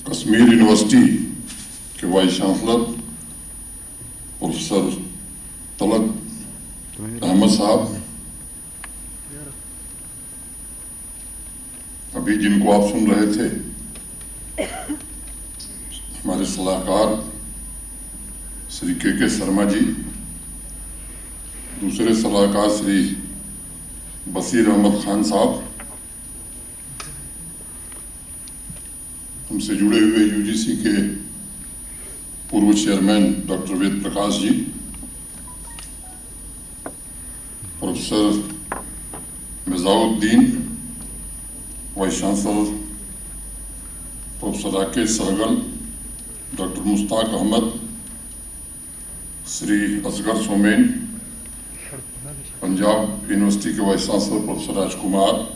Kashmir university के vice chancellor professor Talat Ahmad साहब, अभी जिनको आप सुन रहे थे हमारे सलाहकार श्री के शर्मा जी, दूसरे सलाहकार श्री बसीर अहमद खान साहब, हमसे जुड़े हुए यूजीसी के पूर्व chairman doctor Ved Prakash ji, professor Mirzauddin, vice chancellor professor Rakesh Sehgal, doctor Mushtaq Ahmed, Shri Asgar Somen, Punjab university के वाइस चांसलर प्रोफेसर राजकुमार,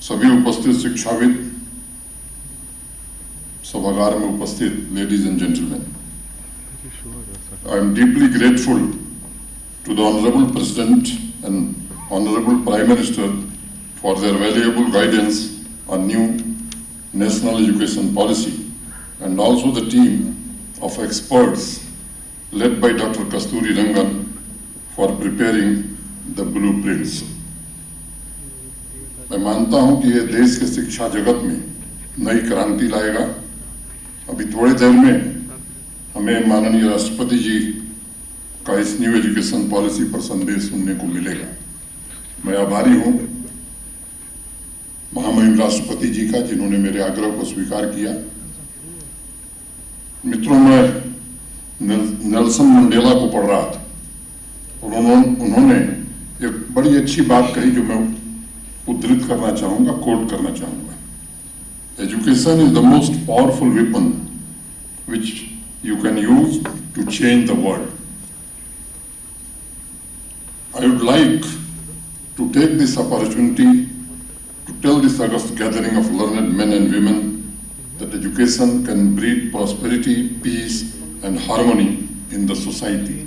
सभी उपस्थित शिक्षाविद, सभागार में उपस्थित ladies and gentleman, I am deeply grateful to the Honorable President and Honorable Prime Minister for their valuable guidance on new national education policy, and also the team of experts led by Dr. Kasturi Rangan for preparing the blueprints. मैं मानता हूं कि यह देश के शिक्षा जगत में नई क्रांति लाएगा। अभी थोड़ी देर में हमें माननीय राष्ट्रपति जी का इस न्यू एजुकेशन पॉलिसी पर संदेश सुनने को मिलेगा। मैं आभारी हूं महामहिम राष्ट्रपति जी का, जिन्होंने मेरे आग्रह को स्वीकार किया। मित्रों, मैं नेल्सन मंडेला को पढ़ रहा था और उन्होंने एक बड़ी अच्छी बात कही जो मैं उद्धृत करना चाहूंगा, कोट करना चाहूंगा। Education is the most powerful weapon which you can use to change the world. I would like to take this opportunity to tell this august gathering of learned men and women that education can breed prosperity, peace, and harmony in the society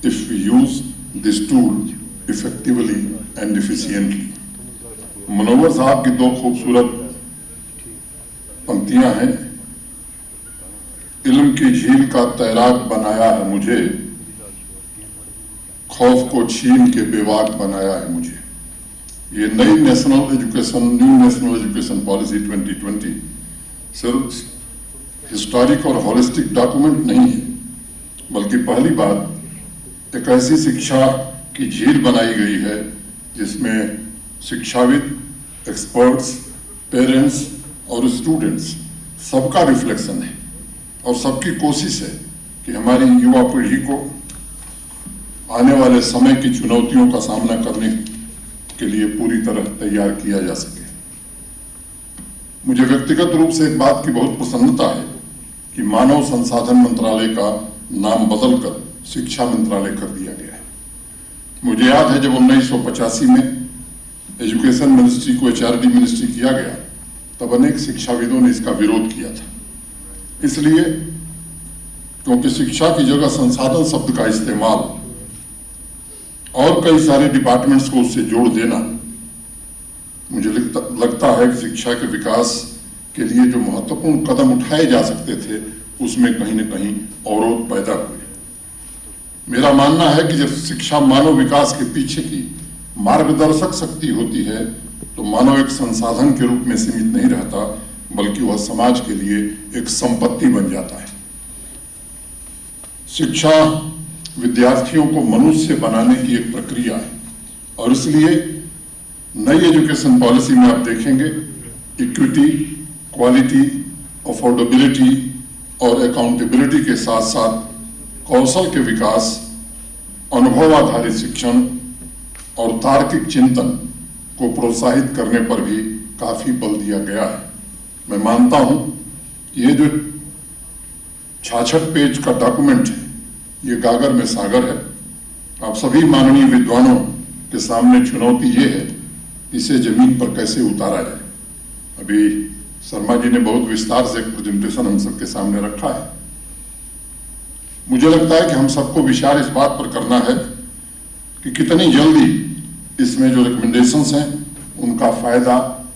if we use this tool effectively and efficiently. Manoeuvre साहब की दो खूबसूरत पंक्तियां हैं। इल्म की झील का तैराक बनाया है मुझे, खौफ को छीन के बेवाक बनाया है मुझे। ये न्यू नेशनल एजुकेशन पॉलिसी 2020 सिर्फ हिस्टोरिक और हॉलिस्टिक डॉक्यूमेंट नहीं है, बल्कि पहली बार एक ऐसी शिक्षा की झील बनाई गई है जिसमें शिक्षाविद, एक्सपर्ट्स, पेरेंट्स और स्टूडेंट्स सबका रिफ्लेक्शन है और सबकी कोशिश है कि हमारी युवा पीढ़ी को आने वाले समय की चुनौतियों का सामना करने के लिए पूरी तरह तैयार किया जा सके। मुझे व्यक्तिगत रूप से एक बात की बहुत प्रसन्नता है कि मानव संसाधन मंत्रालय का नाम बदलकर शिक्षा मंत्रालय कर दिया गया है। मुझे याद है जब 1985 में एजुकेशन मिनिस्ट्री को एचआरडी मिनिस्ट्री किया गया, तब अनेक शिक्षाविदों ने इसका विरोध किया था। इसलिए क्योंकि शिक्षा की जगह संसाधन शब्द का इस्तेमाल और कई सारे डिपार्टमेंट्स को उससे जोड़ देना, मुझे लगता है कि शिक्षा के विकास के लिए जो महत्वपूर्ण कदम उठाए जा सकते थे उसमें कहीं न कहीं अवरोध पैदा हुए। मेरा मानना है कि जब शिक्षा मानव विकास के पीछे की मार्गदर्शक शक्ति होती है तो मानव एक संसाधन के रूप में सीमित नहीं रहता, बल्कि वह समाज के लिए एक संपत्ति बन जाता है। शिक्षा विद्यार्थियों को मनुष्य बनाने की एक प्रक्रिया है और इसलिए नई एजुकेशन पॉलिसी में आप देखेंगे इक्विटी, क्वालिटी, अफोर्डेबिलिटी और अकाउंटेबिलिटी के साथ साथ कौशल के विकास, अनुभव आधारित शिक्षण और तार्किक चिंतन को प्रोत्साहित करने पर भी काफी बल दिया गया है। मैं मानता हूं ये जो 66 पेज का डॉक्यूमेंट है, ये गागर में सागर है। आप सभी माननीय विद्वानों के सामने चुनौती ये है इसे जमीन पर कैसे उतारा जाए। अभी शर्मा जी ने बहुत विस्तार से एक प्रेजेंटेशन हम सबके सामने रखा है। मुझे लगता है कि हम सबको विचार इस बात पर करना है कि कितनी जल्दी इसमें जो रिकमेंडेशंस हैं उनका फायदा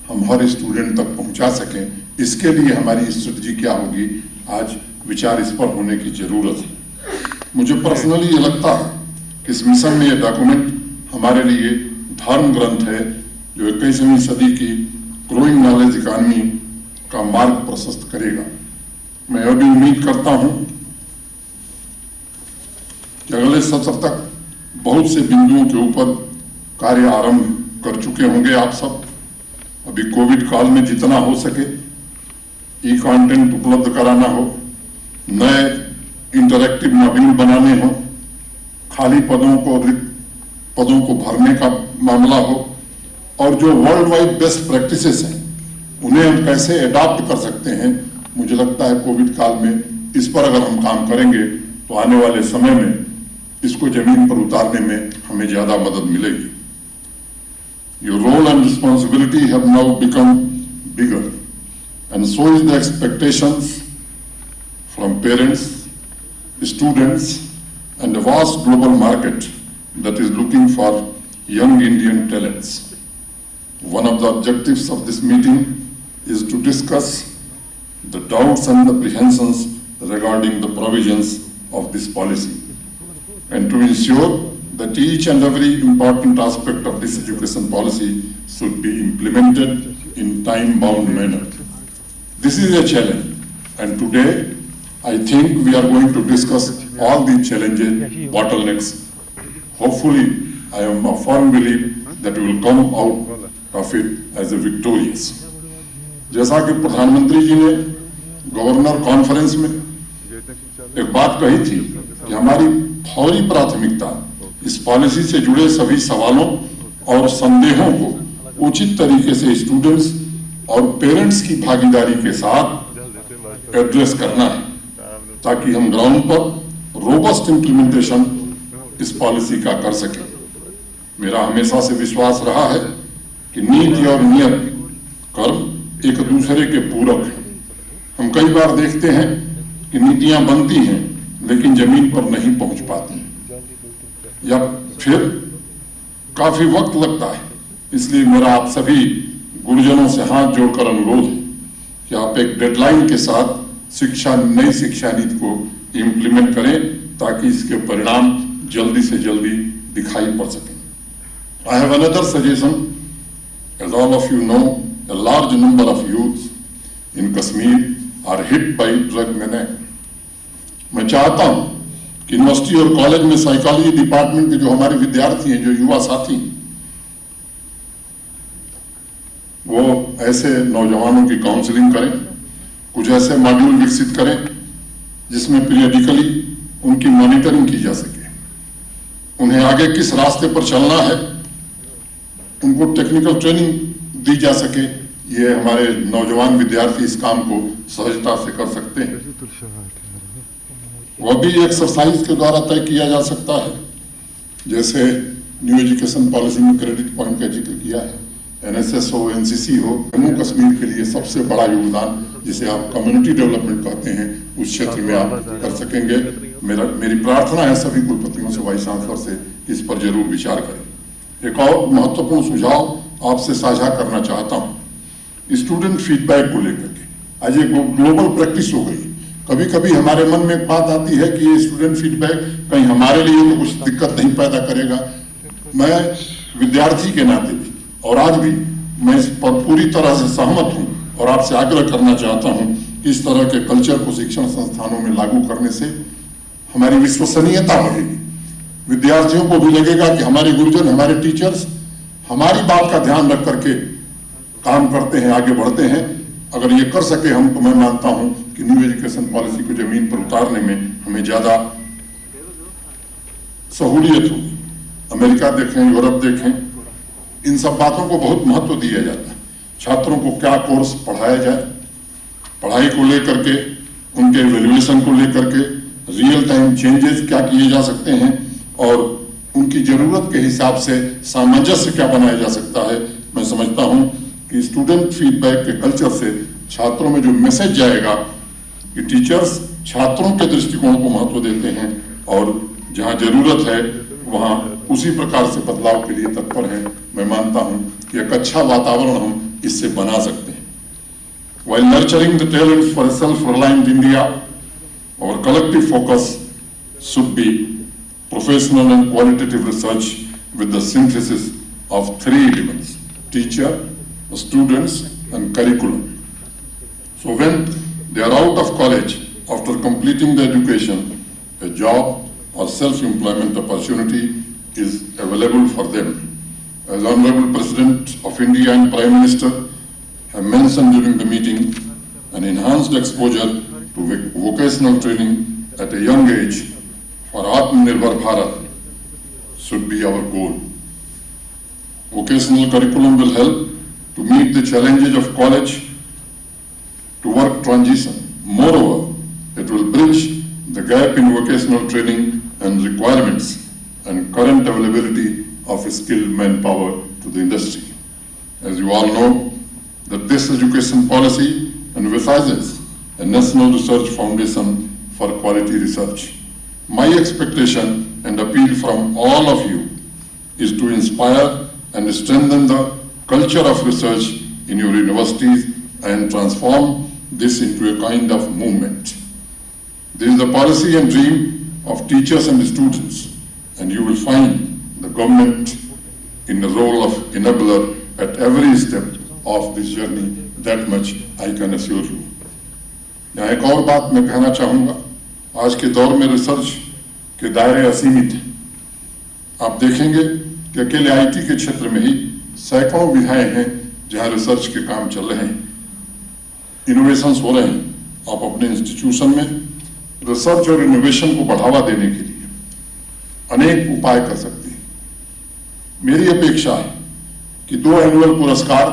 हम हर स्टूडेंट तक पहुंचा सकें, इसके लिए हमारी स्ट्रेटजी क्या होगी, आज विचार इस पर होने की जरूरत है। मुझे पर्सनली ये लगता है कि इस मिशन में ये डॉक्यूमेंट हमारे लिए धर्म ग्रंथ है जो 21वीं सदी की ग्रोइंग नॉलेज इकॉनमी का मार्ग प्रशस्त करेगा। मैं यह भी उम्मीद करता हूं कि अगले सत्र तक बहुत से बिंदुओं के ऊपर कार्य आरंभ कर चुके होंगे आप सब। अभी कोविड काल में जितना हो सके ई कंटेंट उपलब्ध कराना हो, नए इंटरैक्टिव मॉड्यूल बनाने हो, खाली पदों को भरने का मामला हो, और जो वर्ल्ड वाइड बेस्ट प्रैक्टिसेस हैं उन्हें हम कैसे अडॉप्ट कर सकते हैं। मुझे लगता है कोविड काल में इस पर अगर हम काम करेंगे तो आने वाले समय में इसको जमीन पर उतारने में हमें ज्यादा मदद मिलेगी। Your role and responsibility have now become bigger, and so is the expectations from parents, students, and a vast global market that is looking for young Indian talents. One of the objectives of this meeting is to discuss the doubts and apprehensions regarding the provisions of this policy, and to ensure that each and every important aspect of this education policy should be implemented in time-bound manner. This is a challenge, and today I think we are going to discuss all these challenges, bottlenecks. Hopefully, I am a firm belief that we will come out of it as a victorious. जैसा कि प्रधानमंत्री जी ने governor conference में एक बात कही थी कि हमारी फौरी प्राथमिकता इस पॉलिसी से जुड़े सभी सवालों और संदेहों को उचित तरीके से स्टूडेंट्स और पेरेंट्स की भागीदारी के साथ एड्रेस करना है, ताकि हम ग्राउंड पर रोबस्ट इंप्लीमेंटेशन इस पॉलिसी का कर सकें। मेरा हमेशा से विश्वास रहा है कि नीति और नियत कर्म एक दूसरे के पूरक हैं। हम कई बार देखते हैं कि नीतियां बनती हैं लेकिन जमीन पर नहीं पहुंच पाती या फिर काफी वक्त लगता है। इसलिए मेरा आप सभी गुरुजनों से हाथ जोड़कर अनुरोध है कि आप एक डेडलाइन के साथ नई शिक्षा नीति को इम्प्लीमेंट करें, ताकि इसके परिणाम जल्दी से जल्दी दिखाई पड़ सकें। I have another suggestion. As all of you know, a large number of youths in Kashmir are hit by drug menace. मैं चाहता हूं कि यूनिवर्सिटी और कॉलेज में साइकोलॉजी डिपार्टमेंट के जो हमारे विद्यार्थी हैं, जो युवा साथी, वो ऐसे नौजवानों की काउंसलिंग करें, कुछ ऐसे मॉड्यूल विकसित करें जिसमें पीरियडिकली उनकी मॉनिटरिंग की जा सके, उन्हें आगे किस रास्ते पर चलना है उनको टेक्निकल ट्रेनिंग दी जा सके। ये हमारे नौजवान विद्यार्थी इस काम को सहजता से कर सकते हैं। वह भी एक्सरसाइज के द्वारा तय किया जा सकता है, जैसे न्यू एजुकेशन पॉलिसी में क्रेडिट पॉइंट का जिक्र किया है। एनएसएस हो, एनसीसी हो, जम्मू कश्मीर के लिए सबसे बड़ा योगदान, जिसे आप कम्युनिटी डेवलपमेंट कहते हैं, उस क्षेत्र में आप कर सकेंगे। मेरी प्रार्थना है सभी कुलपतियों से, वाइस चांसलर से, इस पर जरूर विचार करें। एक और महत्वपूर्ण सुझाव आपसे साझा करना चाहता हूं, स्टूडेंट फीडबैक को लेकर के। आज एक ग्लोबल प्रैक्टिस हो गई। कभी कभी हमारे मन में एक बात आती है कि ये स्टूडेंट फीडबैक कहीं हमारे लिए तो कुछ दिक्कत नहीं पैदा करेगा। मैं विद्यार्थी के नाते भी और आज भी मैं इस पर पूरी तरह से सहमत हूं और आपसे आग्रह करना चाहता हूं कि इस तरह के कल्चर को शिक्षण संस्थानों में लागू करने से हमारी विश्वसनीयता बढ़ेगी। विद्यार्थियों को भी लगेगा कि हमारे गुरुजन, हमारे टीचर्स हमारी बात का ध्यान रख करके काम करते हैं, आगे बढ़ते हैं। अगर ये कर सके हम, तो मैं मानता हूं कि न्यू एजुकेशन पॉलिसी को जमीन पर उतारने में हमें ज्यादा सहूलियत होगी। अमेरिका देखें, यूरोप देखें, इन सब बातों को बहुत महत्व दिया जाता है। छात्रों को क्या कोर्स पढ़ाया जाए, पढ़ाई को लेकर के, उनके इवैल्यूएशन को लेकर के, रियल टाइम चेंजेस क्या किए जा सकते हैं और उनकी जरूरत के हिसाब से सामंजस्य क्या बनाया जा सकता है। मैं समझता हूं कि स्टूडेंट फीडबैक के कल्चर से छात्रों में जो मैसेज जाएगा कि टीचर्स छात्रों के दृष्टिकोण को महत्व देते हैं और जहां जरूरत है वहां उसी प्रकार से बदलाव के लिए तत्पर है। मैं मानता हूं कि एक अच्छा वातावरण हम इससे बना सकते हैं। While nurturing the talent for a self-reliant India, our collective focus should be professional and qualitative research with the synthesis of three elements: teacher, students, and curriculum. So when they are out of college, after completing the education, a job or self-employment opportunity is available for them. As Honorable President of India and Prime Minister have mentioned during the meeting, an enhanced exposure to vocational training at a young age for Atmanirbhar Bharat should be our goal. Vocational curriculum will help to meet the challenges of college to work transition. Moreover, it will bridge the gap in vocational training and requirements and current availability of skilled manpower to the industry. As you all know, that this education policy envisages a national research foundation for quality research. My expectation and appeal from all of you is to inspire and strengthen the culture of research in your universities and transform this into a kind of movement. This is the policy and dream of teachers and students, and you will find the government in the role of enabler at every step of this journey. That much I can assure you. यहाँ एक और बात मैं कहना चाहूँगा, आज के दौर में रिसर्च के दायरे असीमित हैं। आप देखेंगे कि अकेले आईटी के क्षेत्र में ही सैकड़ों विधाएं हैं जहाँ रिसर्च के काम चल रहे हैं, इनोवेशंस हो रहे हैं। आप अपने इंस्टीट्यूशन में रिसर्च और इनोवेशन को बढ़ावा देने के लिए अनेक उपाय कर सकते हैं। मेरी अपेक्षा है कि 2 एनुअल पुरस्कार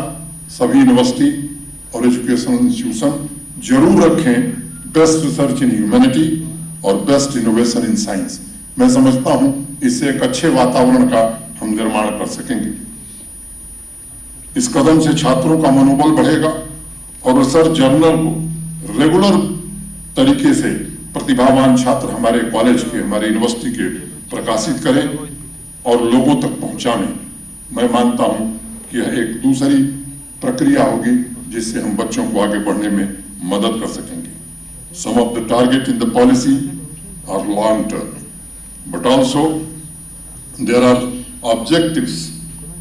सभी यूनिवर्सिटी और एजुकेशनल इंस्टीट्यूशन जरूर रखें, बेस्ट रिसर्च इन ह्यूमैनिटी और बेस्ट इनोवेशन इन साइंस। मैं समझता हूं इससे एक अच्छे वातावरण का हम निर्माण कर सकेंगे। इस कदम से छात्रों का मनोबल बढ़ेगा और रिसर्च जर्नल को रेगुलर तरीके से प्रतिभावान छात्र हमारे कॉलेज के, हमारे यूनिवर्सिटी के प्रकाशित करें और लोगों तक पहुंचाएं। मैं मानता हूं कि यह एक दूसरी प्रक्रिया होगी जिससे हम बच्चों को आगे बढ़ने में मदद कर सकेंगे। Some of the target in the policy are long term, but also there are objectives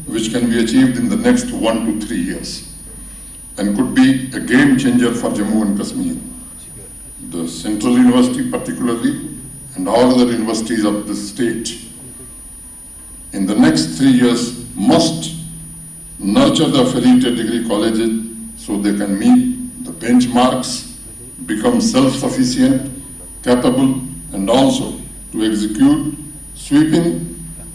which can be achieved in the next 1 to 3 years and could be a game changer for Jammu and Kashmir. The Central University particularly and all other universities of the state in the next 3 years must nurture the affiliated degree colleges so they can meet the benchmarks, become self-sufficient, capable, and also to execute sweeping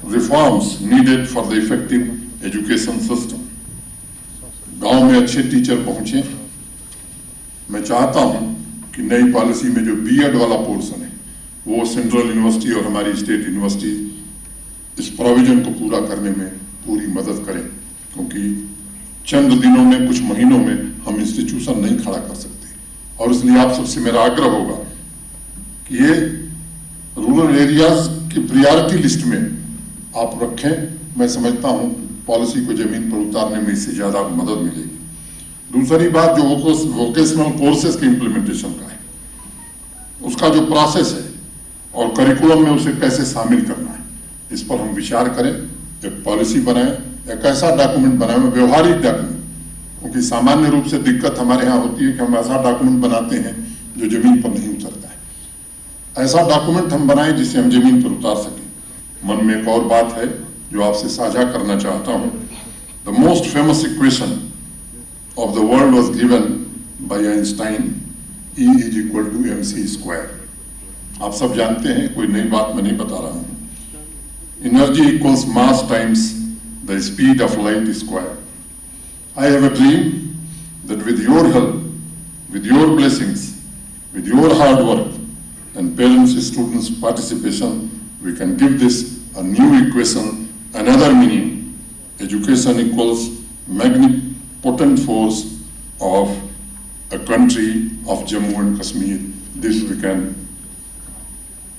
reforms needed for the effective education system. गांव में अच्छे teacher पहुंचे। मैं चाहता हूं कि नई policy में जो बीएड वाला पोर्शन है वो सेंट्रल यूनिवर्सिटी और हमारी स्टेट यूनिवर्सिटी इस प्रोविजन को पूरा करने में पूरी मदद करें, क्योंकि चंद दिनों में, कुछ महीनों में हम इंस्टीट्यूशन नहीं खड़ा कर सकते। और इसलिए आप सबसे मेरा आग्रह होगा कि ये रूरल एरियाज की प्रायोरिटी लिस्ट में आप रखें। मैं समझता हूं पॉलिसी को जमीन पर उतारने में इससे ज्यादा मदद मिलेगी। दूसरी बात जो वोकेशनल कोर्सेज के इम्प्लीमेंटेशन का है, उसका जो प्रोसेस है और करिकुलम में उसे कैसे शामिल करना है, इस पर हम विचार करें, एक पॉलिसी बनाएं, एक ऐसा डॉक्यूमेंट बनाएं, व्यवहारिक डॉक्यूमेंट। क्योंकि सामान्य रूप से दिक्कत हमारे यहाँ होती है कि हम ऐसा डॉक्यूमेंट बनाते हैं जो जमीन पर नहीं उतरता है। ऐसा डॉक्यूमेंट हम बनाएं जिसे हम जमीन पर उतार सकें। मन में एक और बात है जो आपसे साझा करना चाहता हूं। The most famous equation of the world was given by Einstein, E = mc²। आप सब जानते हैं, कोई नई बात मैं नहीं बता रहा हूं। Energy equals mass times the speed of light square. I have a dream that with your help, with your blessings, with your hard work and parents, students' participation, we can give this a new equation, another meaning. Education equals magnipotent force of a country of Jammu and Kashmir. This we can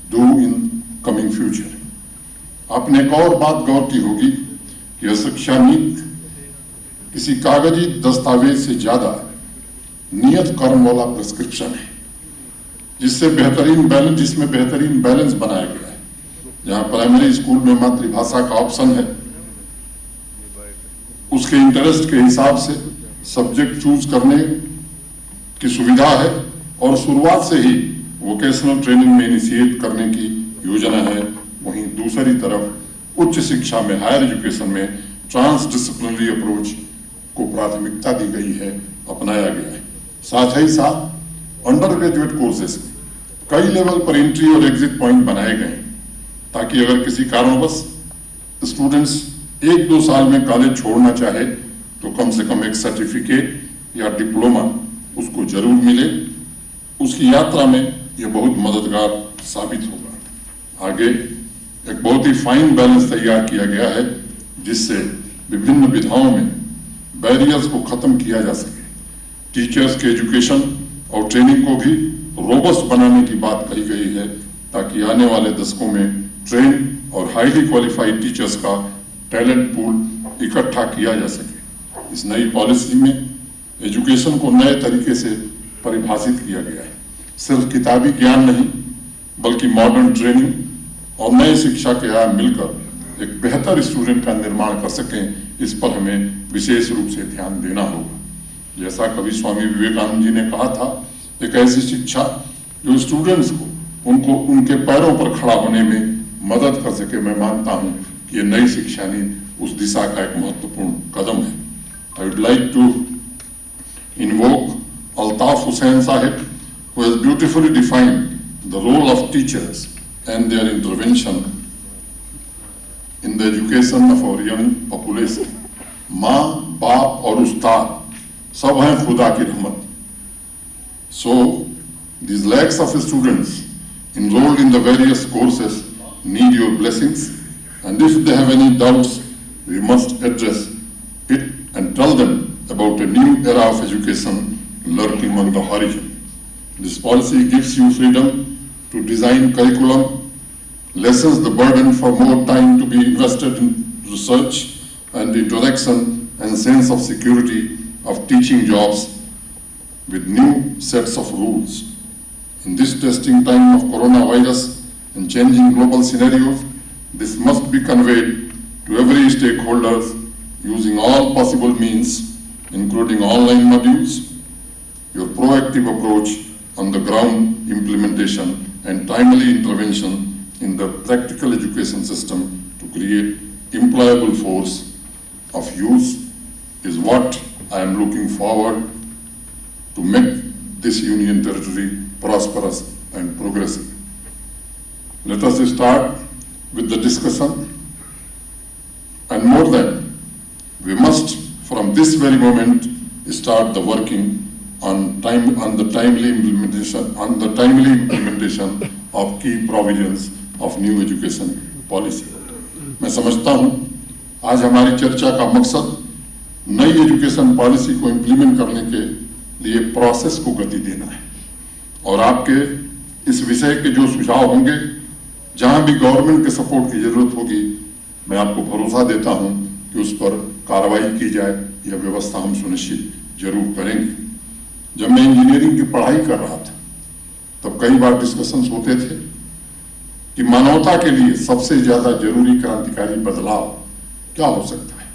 do in coming future. आपने एक और बात गौर की होगी कि शिक्षा नीति किसी कागजी दस्तावेज से ज्यादा नियत कर्म वाला प्रिस्क्रिप्शन है, जिसमें बेहतरीन बैलेंस बनाया गया है। जहां प्राइमरी स्कूल में मातृभाषा का ऑप्शन है, उसके इंटरेस्ट के हिसाब से सब्जेक्ट चूज करने की सुविधा है और शुरुआत से ही वोकेशनल ट्रेनिंग में इनिशिएट करने की योजना है। वहीं दूसरी तरफ उच्च शिक्षा में, हायर एजुकेशन में ट्रांसडिसिप्लिनरी अप्रोच को प्राथमिकता दी गई है, अपनाया गया है। साथ ही साथ अंडर ग्रेजुएट कोर्सेज कई लेवल पर एंट्री और एग्जिट पॉइंट बनाए गए हैं, ताकि अगर किसी कारणवश स्टूडेंट्स 1-2 साल में कॉलेज छोड़ना चाहे तो कम से कम एक सर्टिफिकेट या डिप्लोमा उसको जरूर मिले। उसकी यात्रा में यह बहुत मददगार साबित होगा। आगे एक बहुत ही फाइन बैलेंस तैयार किया गया है, जिससे विभिन्न विधाओं में बैरियर्स को खत्म किया जा सके। टीचर्स के एजुकेशन और ट्रेनिंग को भी रोबस्ट बनाने की बात कही गई है, ताकि आने वाले दशकों में ट्रेन और हाईली क्वालिफाइड टीचर्स का टैलेंट पूल इकट्ठा किया जा सके। इस नई पॉलिसी में एजुकेशन को नए तरीके से परिभाषित किया गया है। सिर्फ किताबी ज्ञान नहीं, बल्कि मॉडर्न ट्रेनिंग और नए शिक्षा के आयाम मिलकर एक बेहतर स्टूडेंट का निर्माण कर सकें, इस पर हमें विशेष रूप से ध्यान देना होगा। जैसा कवि स्वामी विवेकानंद जी ने कहा था, एक ऐसी शिक्षा जो स्टूडेंट्स को उनके पैरों पर खड़ा होने में मदद कर सके। मैं मानता हूं कि ये नई शिक्षा नीति उस दिशा का एक महत्वपूर्ण कदम है। I would like to invoke Altaf Hussain Sahib, who has beautifully defined the role of teachers and their intervention in the education of our young population. माँ, बाप और उस्ताद सब हैं खुदा की रहमत। So these lakhs of students enrolled in the various courses need your blessings, and if they have any doubts, we must address it and tell them about a new era of education lurking on the horizon. This policy gives you freedom to design curriculum, lessens the burden for more time to be invested in research and interaction, and sense of security of teaching jobs with new sets of rules. In this testing time of coronavirus and changing global scenarios, this must be conveyed to every stakeholder using all possible means, including online modules. Your proactive approach on the ground implementation and timely intervention in the practical education system to create employable force of use is what I am looking forward to make this union territory prosperous and progressive. Let us start with the discussion, and more than, we must from this very moment start the working on the timely implementation of key provisions of new education policy. मैं समझता हूं आज हमारी चर्चा का मकसद नई education policy को इम्प्लीमेंट करने के लिए प्रोसेस को गति देना है, और आपके इस विषय के जो सुझाव होंगे, जहां भी गवर्नमेंट के सपोर्ट की जरूरत होगी, मैं आपको भरोसा देता हूं कि उस पर कार्रवाई की जाए। यह व्यवस्था हम सुनिश्चित जरूर करेंगे। जब मैं इंजीनियरिंग की पढ़ाई कर रहा था, तब कई बार डिस्कशंस होते थे कि मानवता के लिए सबसे ज्यादा जरूरी क्रांतिकारी बदलाव क्या हो सकता है।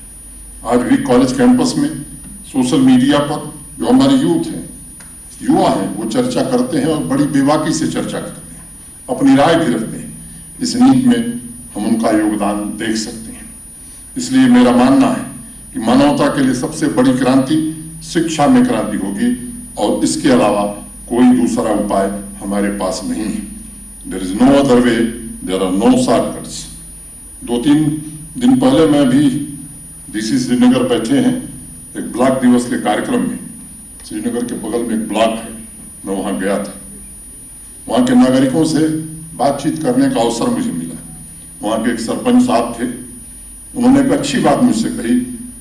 आज भी कॉलेज कैंपस में, सोशल मीडिया पर जो हमारे युवा हैं, वो चर्चा करते हैं और बड़ी बेबाकी से चर्चा करते हैं, अपनी राय भी रखते हैं। इस नीति में हम उनका योगदान देख सकते हैं। इसलिए मेरा मानना है कि मानवता के लिए सबसे बड़ी क्रांति शिक्षा में क्रांति होगी, और इसके अलावा कोई दूसरा उपाय हमारे पास नहीं है। There is no other way, there are no shortcuts. 2-3 दिन पहले मैं भी डीसी श्रीनगर बैठे हैं एक ब्लॉक दिवस के कार्यक्रम में। श्रीनगर के बगल में एक ब्लॉक है, मैं वहां गया था। वहां के नागरिकों से बातचीत करने का अवसर मुझे मिला। वहां के एक सरपंच साहब थे, उन्होंने एक अच्छी बात मुझसे कही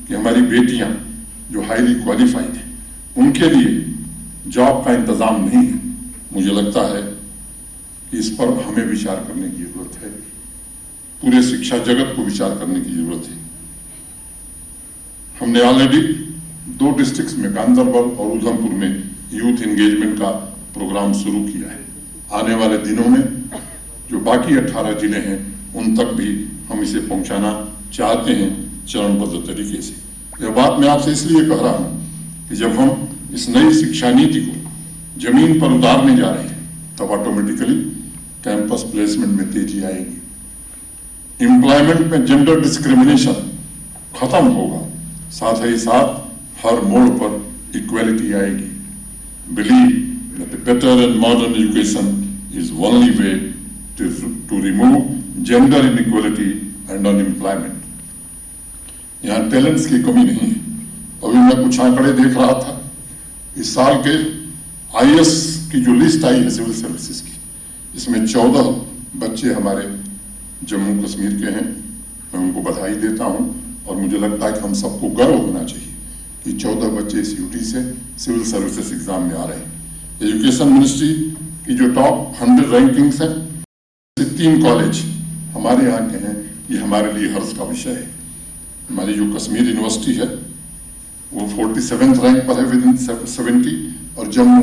कि हमारी बेटियां जो हाईली क्वालिफाइड हैं, उनके लिए जॉब का इंतजाम नहीं है। मुझे लगता है कि इस पर हमें विचार करने की जरूरत है, पूरे शिक्षा जगत को विचार करने की जरूरत है। हमने ऑलरेडी 2 डिस्ट्रिक्ट्स में गांधरबल और उधमपुर में यूथ एंगेजमेंट का प्रोग्राम शुरू किया है। आने वाले दिनों में जो बाकी 18 जिले हैं उन तक भी हम इसे पहुंचाना चाहते हैं चरणबद्ध तरीके से। यह बात मैं आपसे इसलिए कह रहा हूं कि जब हम इस नई शिक्षा नीति को जमीन पर उतारने जा रहे हैं तब ऑटोमेटिकली कैंपस प्लेसमेंट में तेजी आएगी, एम्प्लॉयमेंट में जेंडर डिस्क्रिमिनेशन खत्म होगा, साथ ही साथ हर मोड़ पर इक्वालिटी आएगी। Believe that the better and modern education is only way to remove gender inequality and unemployment. यहाँ टैलेंट्स की कमी नहीं है। अभी मैं कुछ आंकड़े देख रहा था, इस साल के आईएएस की जो लिस्ट आई है सिविल सर्विसेज की, इसमें 14 बच्चे हमारे जम्मू कश्मीर के हैं। मैं उनको बधाई देता हूं और मुझे लगता है कि हम सबको गर्व होना चाहिए कि 14 बच्चे इस यूटी से सिविल सर्विसेज एग्जाम में आ रहे हैं। एजुकेशन मिनिस्ट्री की जो टॉप 100 रैंकिंग्स हैं, 3 कॉलेज हमारे यहाँ के हैं, ये हमारे लिए हर्ष का विषय है। हमारी जो कश्मीर यूनिवर्सिटी है वो 47th रैंक पर है विद 70 और जम्मू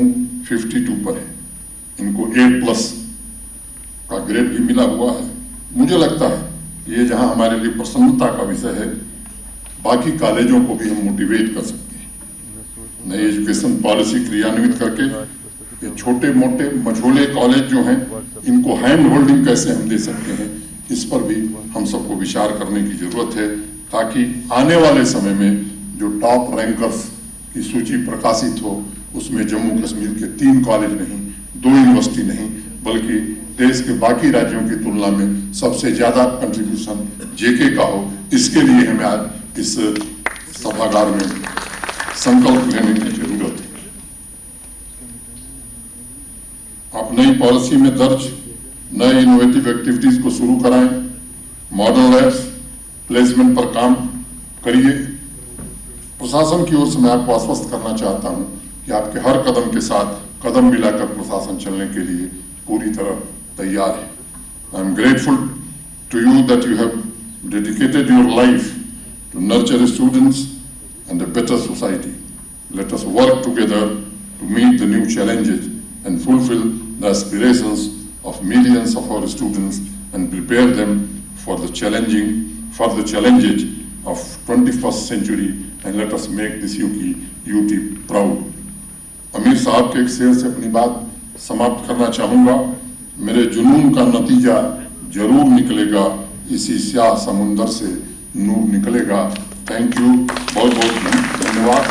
52 पर है। इनको A+ का ग्रेड भी मिला हुआ है। मुझे लगता है ये जहां हमारे लिए प्रसन्नता का विषय है, बाकी कॉलेजों को भी हम मोटिवेट कर सकते हैं। नई एजुकेशन पॉलिसी क्रियान्वित करके ये छोटे मोटे मझोले कॉलेज जो हैं इनको हैंड होल्डिंग कैसे हम दे सकते हैं, इस पर भी हम सबको विचार करने की जरूरत है, ताकि आने वाले समय में जो टॉप रैंकर्स की सूची प्रकाशित हो उसमें जम्मू कश्मीर के 3 कॉलेज नहीं, 2 यूनिवर्सिटी नहीं, बल्कि देश के बाकी राज्यों की तुलना में सबसे ज्यादा कंट्रीब्यूशन जेके का हो। इसके लिए हमें आज इस सभागार में संकल्प लेने की जरूरत है। आप नई पॉलिसी में दर्ज नए इनोवेटिव एक्टिविटीज को शुरू कराएं, मॉडल लैब्स प्लेसमेंट पर काम करिए। प्रशासन की ओर से मैं आपको आश्वस्त करना चाहता हूं कि आपके हर कदम के साथ कदम मिलाकर प्रशासन चलने के लिए पूरी तरह तैयार है। I am grateful to you that you have dedicated your life to nurture students and a better society. Let us work together to meet the new challenges and fulfil the aspirations of millions of our students and prepare them for the challenges of 21st century and let us make this UT proud. अमीर साहब के एक शेर से अपनी बात समाप्त करना चाहूंगा। मेरे जुनून का नतीजा जरूर निकलेगा, इसी स्याह समुंदर से नूर निकलेगा। थैंक यू, बहुत बहुत धन्यवाद।